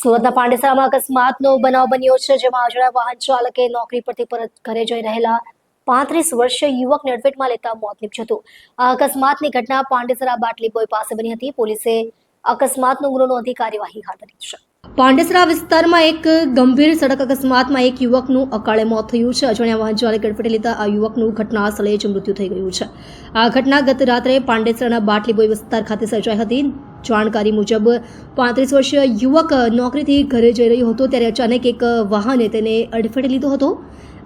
સુરતના પાંડેસરામાં અકસ્માતનો બનાવ બન્યો છે, જેમાં અજાણ્યા વાહન ચાલકે નોકરી પરથી પરત ઘરે જઈ રહેલા 35 વર્ષીય યુવકને અડફેટમાં લેતા મોત નીપજ્યું હતું. આ અકસ્માતની ઘટના પાંડેસરા બાટલી બોય પાસે બની હતી. પોલીસે અકસ્માતનો ગુનો નોંધી કાર્યવાહી હાથ ધરી છે. પાંડેસરા વિસ્તારમાં એક ગંભીર સડક અકસ્માતમાં એક યુવકનું અકાળે મોત થયું છે. અજાણ્યા વાહન ચાલકે અડફેટે લેતા આ યુવકનું ઘટના સ્થળે જ મૃત્યુ થઈ ગયું છે. આ ઘટના ગત રાત્રે પાંડેસરાના બાટલી બોય વિસ્તાર ખાતે સર્જાઈ હતી. જાણકારી મુજબ 35 વર્ષીય યુવક નોકરીથી ઘરે જઈ રહ્યો હતો ત્યારે અચાનક એક વાહને તેને અડફેટે લીધો હતો.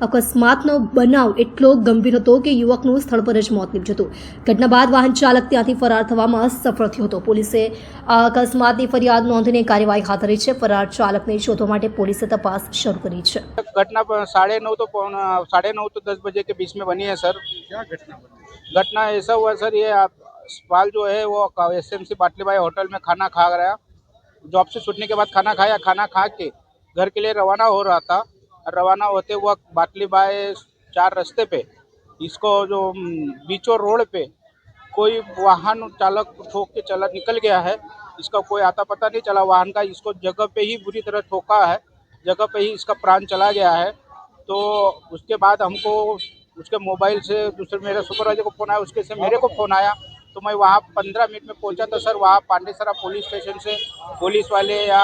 અકસ્માતનો બનાવ એટલો ગંભીર હતો કે યુવકનું સ્થળ પર જ મોત નીપજ્યું હતું. ઘટના બાદ વાહન ચાલક ત્યાંથી ફરાર થવામાં સફળ થયો હતો. પોલીસે આ અકસ્માતની ફરિયાદ નોંધીને કાર્યવાહી હાથ ધરી છે. ફરાર ચાલકને શોધવા માટે પોલીસે તપાસ શરૂ કરી છે. घटना 9:30 तो 10 बजे के बीच में बनी है सर। क्या घटना बनी? घटना ऐसा हुआ सर, ये सवाल जो है वो एसएमसी बाटलीबाई होटल में खाना खा गया। जॉब से छूटने के बाद खाना खाया, खाना खा के घर के लिए रवाना हो रहा था। रवाना होते वक्त बाटलीबाई 4 रास्ते पे इसको जो बीचों रोड पे कोई वाहन चालक ठोक के चला निकल गया है। इसका कोई आता पता नहीं चला वाहन का, इसको जगह पे ही बुरी तरह ठोका है, जगह पे ही इसका प्राण चला गया है। तो उसके बाद हमको उसके मोबाइल से दूसरे मेरे सुपरवाइजर को फ़ोन आया, उसके से मेरे को फ़ोन आया तो मैं वहाँ 15 मिनट में पहुँचा। तो सर वहाँ पांडेसरा पुलिस स्टेशन से पुलिस वाले या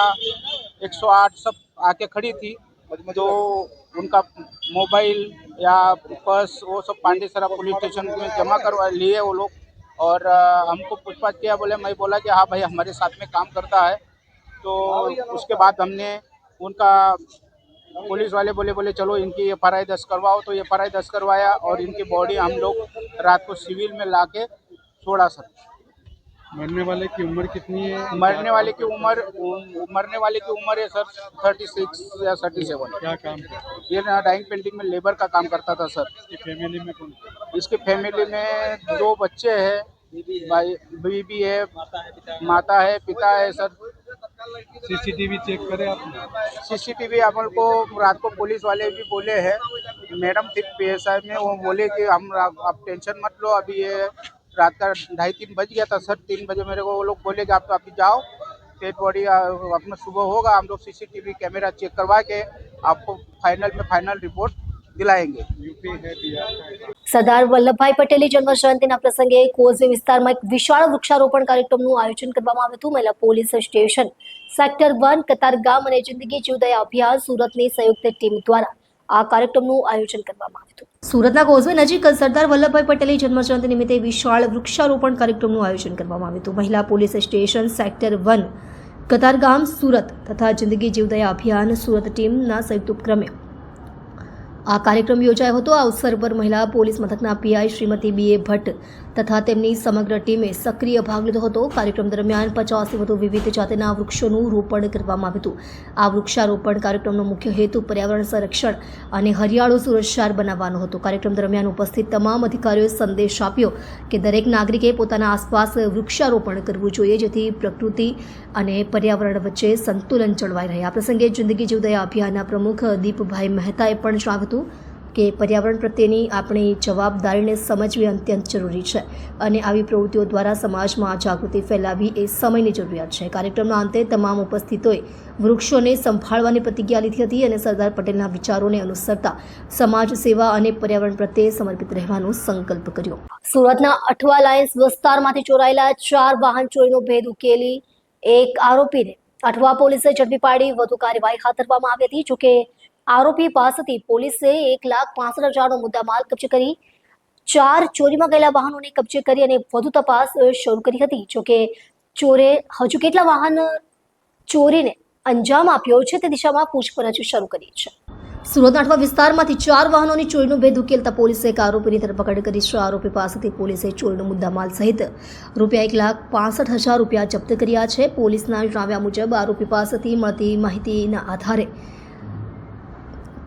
108 सब आके खड़ी थी। तो उनका मोबाइल या पर्स वो सब पांडेसरा पुलिस स्टेशन में जमा करवा लिए वो लोग। और हमको पूछताछ किया, मैं बोला कि हाँ भाई हमारे साथ में काम करता है। तो उसके बाद हमने उनका पुलिस वाले बोले चलो इनकी FRI 10 करवाओ। तो FRI 10 करवाया और इनकी बॉडी हम लोग रात को सिविल में लाके छोड़ा सर। मरने वाले की उम्र कितनी है? मरने वाले की उम्र है सर 36 या 37। क्या काम करता है? ये डाइंग पेंटिंग में लेबर का काम करता था सर। इसकी फैमिली में कौन? इसकी फैमिली में 2 बच्चे हैं, भाई बीबी है, माता है, पिता है सर। सीसीटीवी चेक करे आपने? सीसीटीवी अपन को रात को पुलिस वाले भी बोले हैं, मैडम थी PSI में, वो बोले कि हम आप टेंशन मत लो, अभी ये रात का 2:30-3 बज गया था सर। 3 बजे मेरे को वो लोग बोले कि आप तो अभी जाओ, डेड बॉडी अपना सुबह होगा, हम लोग सीसीटीवी कैमरा चेक करवा के आपको फाइनल रिपोर्ट दिलाएंगे। यूपी है, बिहार है? સરદાર વલ્લભભાઈ પટેલની જન્મ જયંતિના પ્રસંગે કોઝવે વિસ્તારમાં એક વિશાળ વૃક્ષારોપણ કાર્યક્રમનું આયોજન કરવામાં આવ્યું હતું. મહિલા પોલીસ સ્ટેશન સેક્ટર 1 કતારગામ અને જિંદગી જીવદયા અભિયાન સુરતની સંયુક્ત ટીમ દ્વારા આ કાર્યક્રમનું આયોજન કરવામાં આવ્યું હતું. સુરતના કોઝવે નજીક સરદાર વલ્લભભાઈ પટેલની જન્મ જયંતિ નિમિત્તે વિશાળ વૃક્ષારોપણ કાર્યક્રમનું આયોજન કરવામાં આવ્યું હતું. મહિલા police station sector 1 Katargam Surat તથા જિંદગી જીવદયા અભિયાન સુરત ટીમના સંયુક્ત ઉપક્રમે આ કાર્યક્રમ યોજાયો હતો. આ અવસર પર મહિલા પોલીસ મથકના PI શ્રીમતી BA ભટ્ટ તથા તેમની સમગ્ર ટીમે સક્રિય ભાગ લીધો હતો. કાર્યક્રમ દરમિયાન 50થી વધુ વિવિધ જાતના વૃક્ષોનું રોપણ કરવામાં આવ્યું હતું. આ વૃક્ષારોપણ કાર્યક્રમનો મુખ્ય હેતુ પર્યાવરણ સંરક્ષણ અને હરિયાળું સુરક્ષાર બનાવવાનો હતો. કાર્યક્રમ દરમિયાન ઉપસ્થિત તમામ અધિકારીઓએ સંદેશ આપ્યો કે દરેક નાગરિકે પોતાના આસપાસ વૃક્ષારોપણ કરવું જોઈએ, જેથી પ્રકૃતિ અને પર્યાવરણ વચ્ચે સંતુલન જળવાઈ રહે. આ પ્રસંગે જિંદગી જીવદયા અભિયાનના પ્રમુખ દીપભાઈ મહેતાએ પણ જણાવ્યું હતું કે પર્યાવરણ પ્રત્યેની આપણી જવાબદારીને સમજવી અત્યંત જરૂરી છે અને આવી પ્રવૃત્તિઓ દ્વારા સમાજમાં જાગૃતિ ફેલાવવી એ સમયની જરૂરિયાત છે. કાર્યક્રમના અંતે તમામ ઉપસ્થિતોએ વૃક્ષોને સંભાળવાની પ્રતિજ્ઞા લીધી હતી અને સરદાર પટેલના વિચારોને અનુસરતા સમાજ સેવા અને પર્યાવરણ પ્રત્યે સમર્પિત રહેવાનો સંકલ્પ કર્યો. સુરતના અઠવા લાઇન્સ વિસ્તારમાંથી ચોરાયેલા 4 વાહન ચોરીનો ભેદ ઉકેલી એક આરોપીને અઠવા પોલીસે ઝડપી પાડી વધુ કાર્યવાહી હાથ ધરવામાં આવી હતી. જોકે આરોપી પાસેથી પોલીસે 1,65,000નો મુદ્દામાલ કબજે કરી 4 ચોરીમાં ગયેલા વાહનોને કબજે કરી અને વધુ તપાસ શરૂ કરી હતી. જોકે ચોરે હજુ કેટલા વાહન ચોરીને અંજામ આપ્યો છે તે દિશામાં પૂછપરછ શરૂ કરી છે. સુરતના અઠવા વિસ્તારમાંથી 4 વાહનોની ચોરીનો ભેદ ઉકેલતા પોલીસે એક આરોપીની ધરપકડ કરી છે. આરોપી પાસેથી પોલીસે ચોરીનો મુદ્દામાલ સહિત ₹1,65,000 જપ્ત કર્યા છે. પોલીસના જણાવ્યા મુજબ આરોપી પાસેથી મળતી માહિતીના આધારે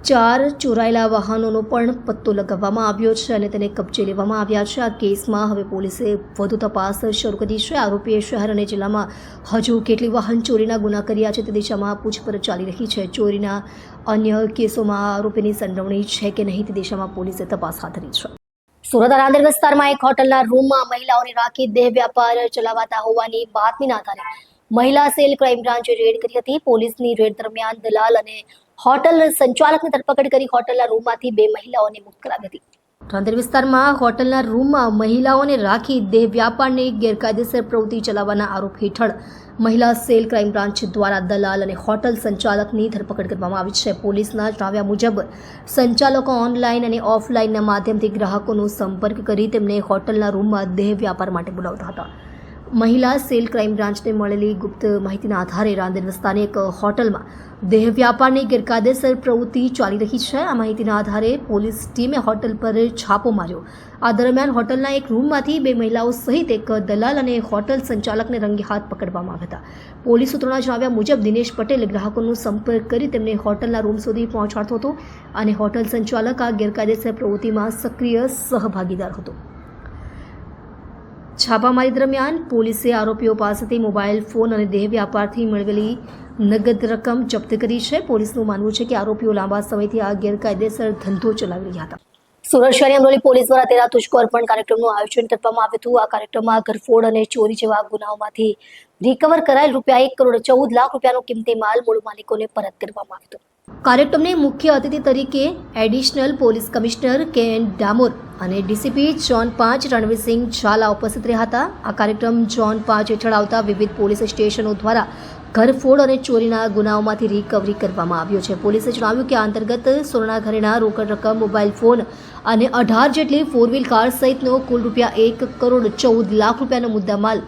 4 ચોરાયેલા વાહનોનો પણ પત્તો લગાવવામાં આવ્યો છે અને તેને કબજે લેવામાં આવ્યા છે. આ કેસમાં હવે પોલીસે વધુ તપાસ શરૂ કરી છે. આરોપીએ શહેર અને જિલ્લામાં હજુ કેટલી વાહન ચોરીના ગુના કર્યા છે તે દિશામાં પૂછપરછ ચાલી રહી છે. ચોરીના અન્ય કેસોમાં આરોપીની સંડોવણી છે કે નહીં તે દિશામાં પોલીસે તપાસ હાથ ધરી છે. સુરત રાંદેર વિસ્તારમાં એક હોટલના રૂમમાં મહિલાઓને રાખી દેહ વ્યાપાર ચલાવાતા હોવાની બાતમીના આધારે મહિલા સેલ ક્રાઇમ બ્રાન્ચે રેડ કરી હતી. પોલીસની રેડ દરમિયાન દલાલ અને હોટલ સંચાલકની ધરપકડ કરી હોટલના રૂમમાંથી 2 મહિલાઓને મુક્ત કરાવી હતી. ઠાંધર વિસ્તારમાં હોટલના રૂમમાં મહિલાઓને રાખી દેહ વ્યાપારની ગેરકાયદેસર પ્રવૃત્તિ ચલાવવાના આરોપ હેઠળ મહિલા સેલ ક્રાઇમ બ્રાન્ચ દ્વારા દલાલ અને હોટલ સંચાલકની ધરપકડ કરવામાં આવી છે. પોલીસના જણાવ્યા મુજબ સંચાલકો ઓનલાઈન અને ઓફલાઈનના માધ્યમથી ગ્રાહકોનો સંપર્ક કરી તેમને હોટલના રૂમમાં દેહ વ્યાપાર માટે બોલાવતા હતા. મહિલા સેલ ક્રાઇમ બ્રાન્ચને મળેલી ગુપ્ત માહિતીના આધારે રાંદેર વિસ્તારની એક હોટલમાં દેહ વ્યાપારની ગેરકાયદેસર પ્રવૃત્તિ ચાલી રહી છે. આ માહિતીના આધારે પોલીસ ટીમે હોટલ પર છાપો માર્યો. આ દરમિયાન હોટલના એક રૂમમાંથી 2 મહિલાઓ સહિત એક દલાલ અને હોટલ સંચાલકને રંગે હાથ પકડવામાં આવ્યા હતા. પોલીસ સૂત્રોના જણાવ્યા મુજબ દિનેશ પટેલે ગ્રાહકોનો સંપર્ક કરી તેમને હોટલના રૂમ સુધી પહોંચાડતો હતો અને હોટલ સંચાલક આ ગેરકાયદેસર પ્રવૃત્તિમાં સક્રિય સહભાગીદાર હતો. છાપામારી દરમિયાન પોલીસે આરોપીઓ પાસેથી મોબાઈલ ફોન અને દેહ વ્યાપારથી મેળવેલી નગદ રકમ જપ્ત કરી છે. પોલીસનું માનવું છે કે આરોપીઓ લાંબા સમયથી આ ગેરકાયદેસર ધંધો ચલાવી રહ્યા હતા. સુરત શહેરની અમરોલી પોલીસ દ્વારા 13 તુષ્કો અર્પણ કાર્યક્રમનું આયોજન કરવામાં આવ્યું હતું. આ કાર્યક્રમમાં ઘરફોડ અને ચોરી જેવા ગુનાઓમાંથી રિકવર કરાયેલ ₹1,14,00,000 કિંમતી માલ મૂળ માલિકોને પરત કરવામાં આવ્યો હતો. કાર્યક્રમને મુખ્ય અતિથિ તરીકે એડિશનલ પોલીસ કમિશનર કે.એન. ડામોર અને ડીસીપી ઝોન 5 રણવીરસિંહ ઝાલા ઉપસ્થિત રહ્યા હતા. આ કાર્યક્રમ ઝોન 5 હેઠળ આવતા વિવિધ પોલીસ સ્ટેશનો દ્વારા ઘરફોડ અને ચોરીના ગુનાઓમાંથી રિકવરી કરવામાં આવ્યો છે. પોલીસે જણાવ્યું કે આ અંતર્ગત સોનાના ઘરેણા, રોકડ રકમ, મોબાઈલ ફોન અને 18 જેટલી 4 વ્હીલ કાર સહિતનો કુલ ₹1,14,00,000 મુદ્દામાલ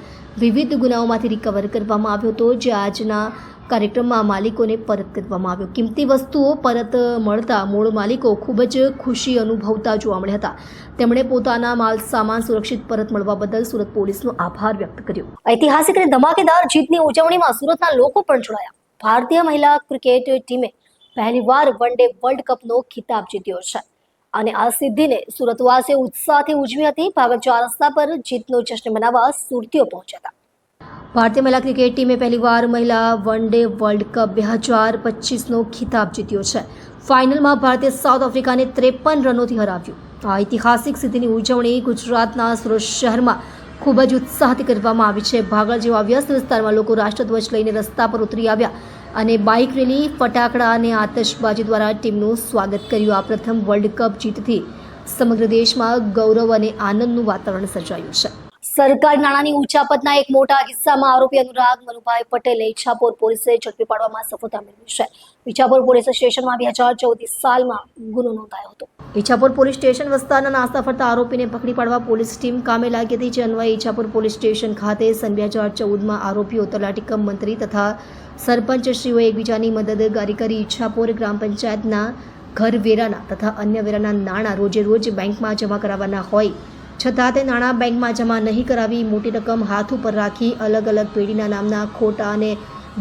વિવિધ ગુનાઓમાંથી રિકવર કરવામાં આવ્યો હતો, જે આજના કાર્યક્રમમાં માલિકોને પરત કરવામાં આવ્યો. કિંમતી વસ્તુઓ પરત મળતા મૂળ માલિકો ખૂબ જ ખુશી અનુભવતા જોવા મળ્યા હતા. તેમણે પોતાના માલ સામાન સુરક્ષિત પરત મળવા બદલ સુરત પોલીસનો આભાર વ્યક્ત કર્યો. ઐતિહાસિક અને ધમાકેદાર જીતની ઉજવણીમાં સુરતના લોકો પણ જોડાયા. ભારતીય મહિલા ક્રિકેટ ટીમે પહેલીવાર વન ડે વર્લ્ડ કપનો ખિતાબ જીત્યો છે અને આ સિદ્ધિને સુરતવાસીઓ ઉત્સાહથી ઉજવી હતી. ભાગળ 4 રસ્તા પર જીતનો જશ્ન મનાવવા સુરતીઓ પહોંચ્યા હતા. ભારતીય મહિલા ક્રિકેટ ટીમે પહેલીવાર મહિલા વન ડે વર્લ્ડ કપ 2025નો ખિતાબ જીત્યો છે. ફાઇનલમાં ભારતે સાઉથ આફ્રિકાને 53 રનોથી હરાવ્યું. આ ઐતિહાસિક સિદ્ધિની ઉજવણી ગુજરાતના સુરત શહેરમાં ખૂબ જ ઉત્સાહથી કરવામાં આવી છે. ભાગળ જેવા વ્યસ્ત વિસ્તારમાં લોકો રાષ્ટ્રધ્વજ લઈને રસ્તા પર ઉતરી આવ્યા અને બાઇક રેલી, ફટાકડા અને આતશબાજી દ્વારા ટીમનું સ્વાગત કર્યું. આ પ્રથમ વર્લ્ડ કપ જીતથી સમગ્ર દેશમાં ગૌરવ અને આનંદનું વાતાવરણ સર્જાયું છે. સરકારી નાણાંની ઉચાપતના એક મોટા કિસ્સામાં આરોપી અનુરાગ મનુભાઈ પટેલને ઈચ્છાપોર પોલીસે ઝડપી પાડવામાં સફળતા મેળવી છે. ઈચ્છાપોર પોલીસ સ્ટેશનમાં 2014 સાલમાં ગુનો નોંધાયો હતો. ઈચ્છાપોર પોલીસ સ્ટેશન વિસ્તારના નાસ્તા ફરતા આરોપીને પકડી પાડવા પોલીસ ટીમ કામે લાગી હતી. જે અન્વયે ઈચ્છાપોર પોલીસ સ્ટેશન ખાતે સન 2014માં આરોપીઓ તલાટી કમ મંત્રી તથા સરપંચશ્રીઓ એકબીજાની મદદગારી કરી ઈચ્છાપોર ગ્રામ પંચાયતના ઘરવેરાના તથા અન્ય વેરાના નાણાં રોજે રોજ બેંકમાં જમા કરાવવાના હોય છતાં તે નાણાં બેંકમાં જમા નહીં કરાવી મોટી રકમ હાથ ઉપર રાખી અલગ અલગ પેઢીના નામના ખોટા અને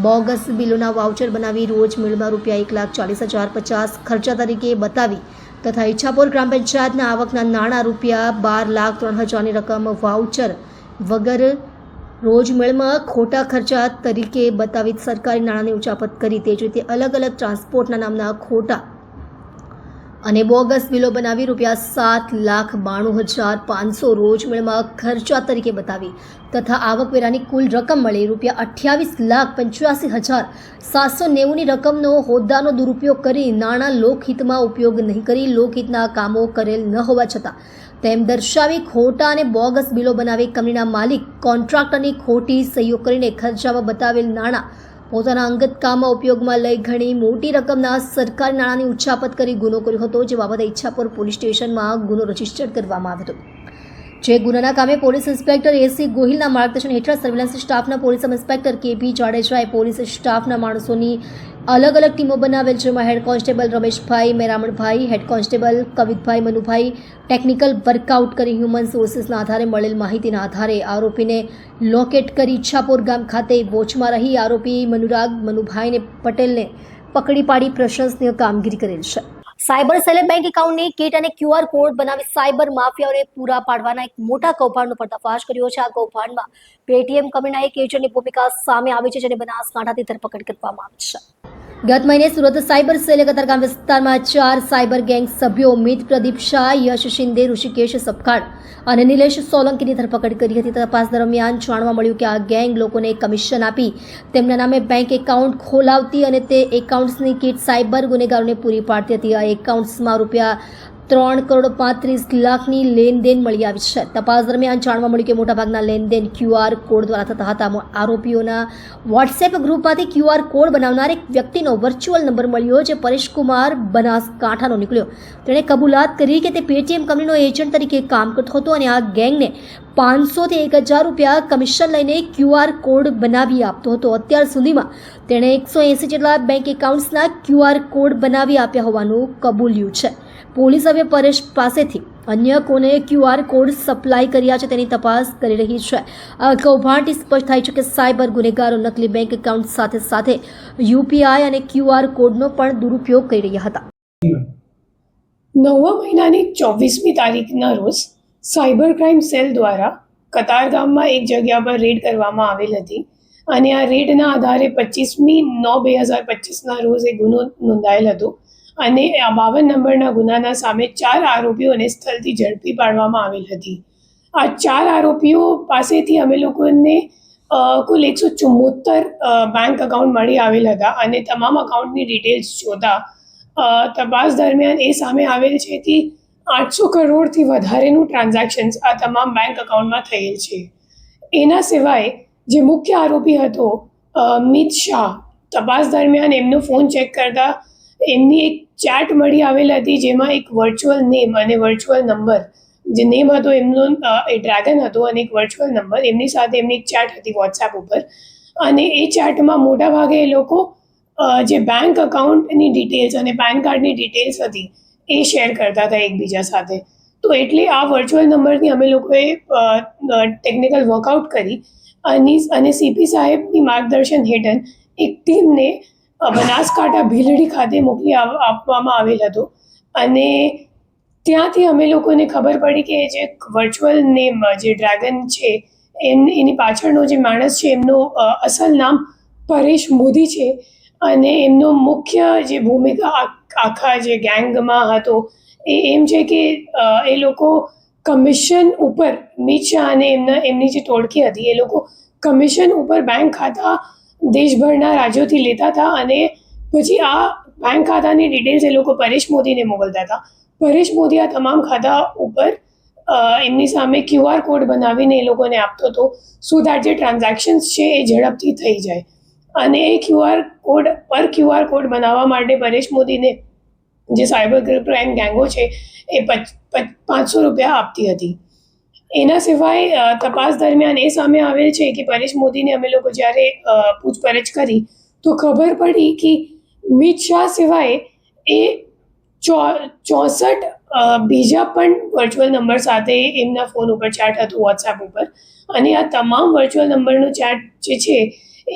બોગસ બિલોના વાઉચર બનાવી રોજ મેળમાં ₹1,40,050 ખર્ચા તરીકે બતાવી તથા ઈચ્છાપોર ગ્રામ પંચાયતના આવકના નાણાં ₹12,03,000ની રકમ વાઉચર વગર રોજ મેળમાં ખોટા ખર્ચા તરીકે બતાવી સરકારી નાણાંની ઉચાપત કરી. તે જ રીતે અલગ અલગ ટ્રાન્સપોર્ટના નામના ખોટા અને બોગસ બિલો બનાવી ₹7,92,500 રોજ મેળમાં ખર્ચા તરીકે બતાવી તથા આવકવેરાની કુલ રકમ મળી ₹28,85,790ની રકમનો હોદ્દાનો દુરુપયોગ કરી નાણાં લોકહિતમાં ઉપયોગ નહીં કરી લોકહિતના કામો કરેલ ન હોવા છતાં તેમ દર્શાવી ખોટા અને બોગસ બિલો બનાવી કંપનીના માલિક કોન્ટ્રાક્ટરની ખોટી સહીઓ કરીને ખર્ચામાં બતાવેલ નાણાં પોતાના અંગત કામમાં ઉપયોગમાં લઈ ઘણી મોટી રકમના સરકારી નાણાંની ઉચાપત કરી ગુનો કર્યો હતો. જે બાબતે ઈચ્છાપોર પોલીસ સ્ટેશનમાં ગુનો રજીસ્ટર કરવામાં આવ્યો હતો. જે ગુનાના કામે પોલીસ ઇન્સ્પેક્ટર એસી ગોહિલના માર્ગદર્શન હેઠળ સર્વેલન્સ સ્ટાફના પોલીસ સબ ઇન્સ્પેક્ટર કેપી જાડેજાએ પોલીસ સ્ટાફના માણસોની અલગ અલગ ટીમો બનાવેલ, જેમાં head constable Rameshbhai Meramanbhai, head constable Kavitbhai Manubhai technical workout કરી હ્યુમન સોર્સિસના આધારે મળેલ માહિતીના આધારે આરોપીને લોકેટ કરી ઈચ્છાપોર ગામ ખાતે વોચમાં રહી આરોપી મનુરાગ મનુભાઈને પટેલને પકડી પાડી પ્રશંસનીય કામગીરી કરેલ છે. સાયબર સેલે બેંક એકાઉન્ટની કીટ અને QR કોડ બનાવી સાયબર માફિયાઓને પૂરા પાડવાના એક મોટા કૌભાંડનો પર્દાફાશ કર્યો છે. આ કૌભાંડમાં પેટીએમ કંપનીના એક એજન્ટની ભૂમિકા સામે આવી છે, જેને બનાસકાંઠાથી ધરપકડ કરવામાં આવી છે. ગત મહિને સુરત સાયબર સેલે કતારગામ વિસ્તારમાં 4 સાયબર ગેંગ સભ્યો મિત પ્રદીપ શાહ, યશ શિંદે, ઋષિકેશ સપખાડ અને નિલેશ સોલંકીની ધરપકડ કરી હતી. તપાસ દરમિયાન જાણવા મળ્યું કે આ ગેંગ લોકોને કમિશન આપી તેમના નામે બેંક એકાઉન્ટ ખોલાવતી અને તે એકાઉન્ટ્સની કીટ સાયબર ગુનેગારોને પૂરી પાડતી હતી. આ એકાઉન્ટ્સમાં રૂપિયા 3,35,00,000ની લેનદેન મળી આવી છે. તપાસ દરમિયાન જાણવા મળ્યું કે મોટાભાગના લેનદેન QR કોડ દ્વારા થતા હતા. આરોપીઓના વોટ્સએપ ગ્રુપમાંથી QR કોડ બનાવનાર એક વ્યક્તિનો વર્ચ્યુઅલ નંબર મળ્યો જે પરેશકુમાર બનાસકાંઠાનો નીકળ્યો. તેણે કબૂલાત કરી કે તે પેટીએમ કંપનીનો એજન્ટ તરીકે કામ કરતો હતો અને આ ગેંગને 500 થી 1,000 રૂપિયા કમિશન લઈને QR કોડ બનાવી આપતો હતો. અત્યાર સુધીમાં તેણે 180 જેટલા બેંક એકાઉન્ટ્સના QR કોડ બનાવી આપ્યા હોવાનું કબૂલ્યું છે. પોલીસ હવે પરેશ પાસેથી અન્ય કોને QR કોડ સપ્લાય કર્યા છે તેની તપાસ કરી રહી છે. આ કૌભાંડથી સ્પષ્ટ થાય છે કે સાયબર ગુનેગારો નકલી બેંક એકાઉન્ટ સાથે સાથે UPI અને QR કોડનો પણ દુરુપયોગ કરી રહ્યા હતા. 9મા મહિનાની 24મી તારીખના રોજ સાયબર ક્રાઇમ સેલ દ્વારા કતારગામમાં એક જગ્યા પર રેડ કરવામાં આવેલ હતી અને આ રેડના આધારે 25/9/2025ના રોજ એક ગુનો નોંધાયેલ હતો અને 52 નંબરના ગુનાના સામે 4 આરોપીઓને સ્થળથી ઝડપી પાડવામાં આવેલ હતી. આ 4 આરોપીઓ પાસેથી અમે લોકોને કુલ 174 બેંક એકાઉન્ટ મળી આવેલ હતા અને તમામ એકાઉન્ટની ડિટેલ્સ જોતા તપાસ દરમિયાન એ સામે આવેલ છે કે 800 કરોડથી વધારેનું ટ્રાન્ઝેક્શન્સ આ તમામ બેંક એકાઉન્ટમાં થયેલ છે. એના સિવાય જે મુખ્ય આરોપી હતો મિત શાહ, તપાસ દરમિયાન એમનો ફોન ચેક કરતા એમની એક ચેટ મળી આવેલ હતી જેમાં એક વર્ચ્યુઅલ નેમ અને વર્ચ્યુઅલ નંબર, જે નેમ હતો એમનો એ ડ્રેગન હતો અને એક વર્ચ્યુઅલ નંબર, એમની સાથે એમની એક ચેટ હતી વોટ્સએપ ઉપર અને એ ચેટમાં મોટાભાગે એ લોકો જે બેંક એકાઉન્ટની ડિટેલ્સ અને પેન કાર્ડની ડિટેલ્સ હતી એ શેર કરતા હતા એકબીજા સાથે. તો એટલે આ વર્ચ્યુઅલ નંબરની અમે લોકોએ ટેકનિકલ વર્કઆઉટ કરી અને CP સાહેબની માર્ગદર્શન હેઠળ એક ટીમને બનાસકાંઠા ભીલડી ખાતે મોકલી આપવામાં આવેલ હતો અને ત્યાંથી અમે લોકોને ખબર પડી કે જે વર્ચ્યુઅલ નેમ જે ડ્રેગન છે એની પાછળનો જે માણસ છે એમનો અસલ નામ પરેશ મોદી છે અને એમનો મુખ્ય જે ભૂમિકા આખા જે ગેંગમાં હતો એ એમ છે કે એ લોકો કમિશન ઉપર મિત શાહ અને એમની જે ટોળકી હતી એ લોકો કમિશન ઉપર બેંક ખાતા દેશભરના રાજ્યોથી લેતા હતા અને પછી આ બેંક ખાતાની ડિટેલ્સ એ લોકો પરેશ મોદીને મોકલતા હતા. પરેશ મોદી આ તમામ ખાતા ઉપર એમની સામે QR કોડ બનાવીને એ લોકોને આપતો હતો સો દેટ જે ટ્રાન્ઝેક્શન્સ છે એ ઝડપથી થઈ જાય અને એ QR કોડ બનાવવા માટે પરેશ મોદીને જે સાયબર ક્રાઇમ ગેંગો છે એ 500 રૂપિયા આપતી હતી. એના સિવાય તપાસ દરમિયાન એ સામે આવેલ છે કે પરેશ મોદીને અમે લોકો જ્યારે પૂછપરછ કરી તો ખબર પડી કે મિત શાહ સિવાય એ 64 બીજા પણ વર્ચ્યુઅલ નંબર સાથે એમના ફોન ઉપર ચેટ હતું વોટ્સએપ ઉપર અને આ તમામ વર્ચ્યુઅલ નંબરનો ચેટ જે છે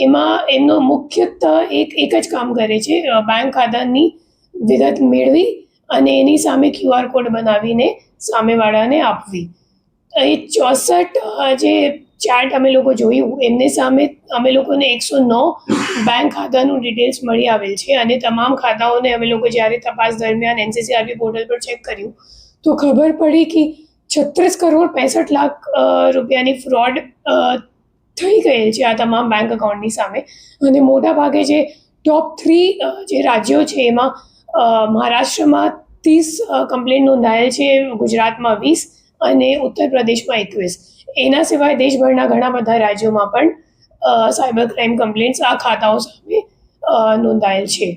એમાં એમનો મુખ્યત્વે એક જ કામ કરે છે, બેંક ખાતાની વિગત મેળવી અને એની સામે QR કોડ બનાવીને સામેવાળાને આપવી. એ 64 જે ચેટ અમે લોકો જોયું એમની સામે અમે લોકોને 109 બેંક ખાતાનું ડિટેલ્સ મળી આવેલ છે અને તમામ ખાતાઓને અમે લોકો જ્યારે તપાસ દરમિયાન NCCRB પોર્ટલ પર ચેક કર્યું તો ખબર પડી કે 36,65,00,000 રૂપિયાની ફ્રોડ થઈ ગયેલ છે આ તમામ બેંક એકાઉન્ટની સામે અને મોટાભાગે જે ટોપ 3 જે રાજ્યો છે એમાં મહારાષ્ટ્રમાં 30 કમ્પ્લેન્ટ નોંધાયેલ છે, ગુજરાતમાં 20 અને ઉત્તર પ્રદેશમાં 21. એના સિવાય દેશભરના ઘણા બધા રાજ્યોમાં પણ સાયબર ક્રાઇમ કમ્પ્લેન્ટ્સ આ ખાતાઓ સામે નોંધાયેલ છે.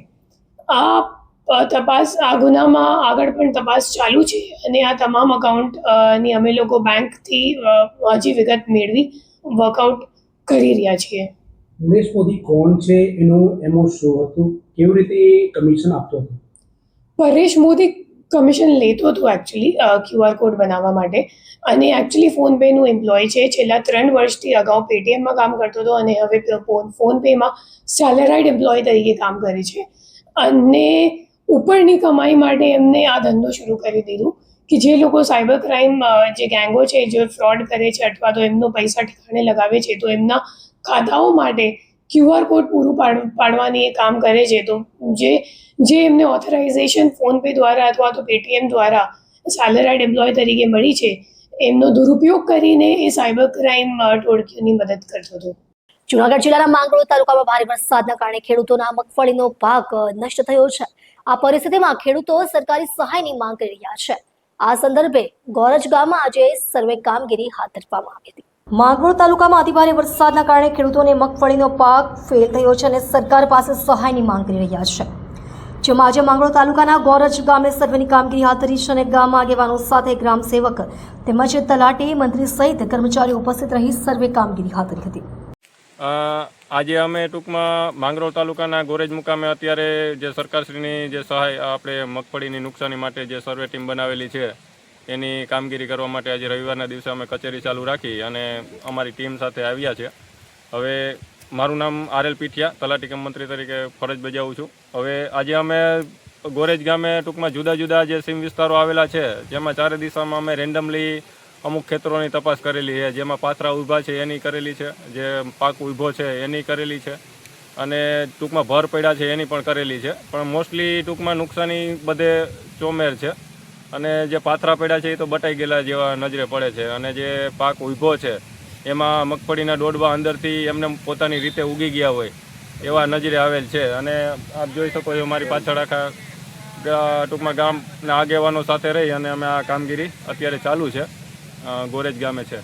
આ ગુનામાં આગળ પણ તપાસ ચાલુ છે અને આ તમામ અકાઉન્ટની અમે લોકો બેંકથી હજી વિગત મેળવી વર્કઆઉટ કરી રહ્યા છીએ. પરેશ મોદી કોણ છે, એનું એમો શું હતું, કેવી રીતે કમિશન આપતો હતો? પરેશ મોદી કમિશન લેતો હતો એકચ્યુઅલી QR કોડ બનાવવા માટે અને એકચ્યુઅલી ફોનપેનું એમ્પ્લોય છે. છેલ્લા 3 વર્ષથી અગાઉ પેટીએમમાં કામ કરતો હતો અને હવે ફોનપેમાં સેલેરાઇડ એમ્પ્લોય તરીકે કામ કરે છે અને ઉપરની કમાઈ માટે એમને આ ધંધો શરૂ કરી દીધું કે જે લોકો સાયબર ક્રાઇમ જે ગેંગો છે જે ફ્રોડ કરે છે અથવા તો એમનો પૈસા ઠેકાણે લગાવે છે તો એમના ખાતાઓ માટે QR કોડ પૂરું પાડવાની એ કામ કરે છે. તો જે એમને ઓથોરાઇઝેશન ફોનપે દ્વારા અથવા તો પેટીએમ દ્વારા સેલેરાઇડ એમ્પ્લોય તરીકે મળી છે, એમનો દુરુપયોગ કરીને એ સાયબર ક્રાઇમ ટોળકીઓની મદદ કરતો હતો. જૂનાગઢ જિલ્લાના માંગરોળ તાલુકામાં ભારે વરસાદના કારણે ખેડૂતોના મગફળીનો પાક નષ્ટ થયો છે. આ પરિસ્થિતિમાં ખેડૂતો સરકારી સહાયની માંગ કરી રહ્યા છે. આ સંદર્ભે ગોરજ ગામમાં આજે સર્વે કામગીરી હાથ ધરવામાં આવી હતી. માંગરોળ તાલુકામાં અતિભારે વરસાદના કારણે ખેડૂતોને મગફળીનો પાક ફેલ થયો છે અને સરકાર પાસે સહાયની માંગ કરી રહ્યા છે. જેમાં આજે માંગરોળ તાલુકાના ગોરજ ગામે સર્વેની કામગીરી હાથ ધરી છે અને ગામ આગેવાનો સાથે ગ્રામ સેવક તેમજ તલાટી, મંત્રી સહિત કર્મચારીઓ ઉપસ્થિત રહી સર્વે કામગીરી હાથ ધરી હતી. આજે અમે ટૂંકમાં માંગરોળ તાલુકાના ગોરેજ મુકામે અત્યારે જે સરકારશ્રીની જે સહાય આપણે મગફળીની નુકસાની માટે જે સર્વે ટીમ બનાવેલી છે એની કામગીરી કરવા માટે આજે રવિવારના દિવસે અમે કચેરી ચાલુ રાખી અને અમારી ટીમ સાથે આવ્યા છે. હવે મારું નામ RL પીઠિયા, તલાટી કમ મંત્રી તરીકે ફરજ બજાવું છું. હવે આજે અમે ગોરેજ ગામે ટૂંકમાં જુદા જુદા જે સીમ વિસ્તારો આવેલા છે જેમાં ચારે દિશામાં અમે રેન્ડમલી અમુક ખેતરોની તપાસ કરેલી છે. જેમાં પાથરા ઊભા છે એની કરેલી છે, જે પાક ઊભો છે એની કરેલી છે અને ટૂંકમાં ભર પડ્યા છે એની પણ કરેલી છે. પણ મોસ્ટલી ટૂંકમાં નુકસાની બધે ચોમેર છે અને જે પાથરા પડ્યા છે એ તો બટાઈ ગયેલા જેવા નજરે પડે છે અને જે પાક ઊભો છે એમાં મગફળીના ડોડવા અંદરથી એમને પોતાની રીતે ઉગી ગયા હોય એવા નજરે આવેલ છે. અને આપ જોઈ શકો છો મારી પાછળ આખા ટૂંકમાં ગામના આગેવાનો સાથે રહી અને અમે આ કામગીરી અત્યારે ચાલુ છે ગોરેજ ગામે છે.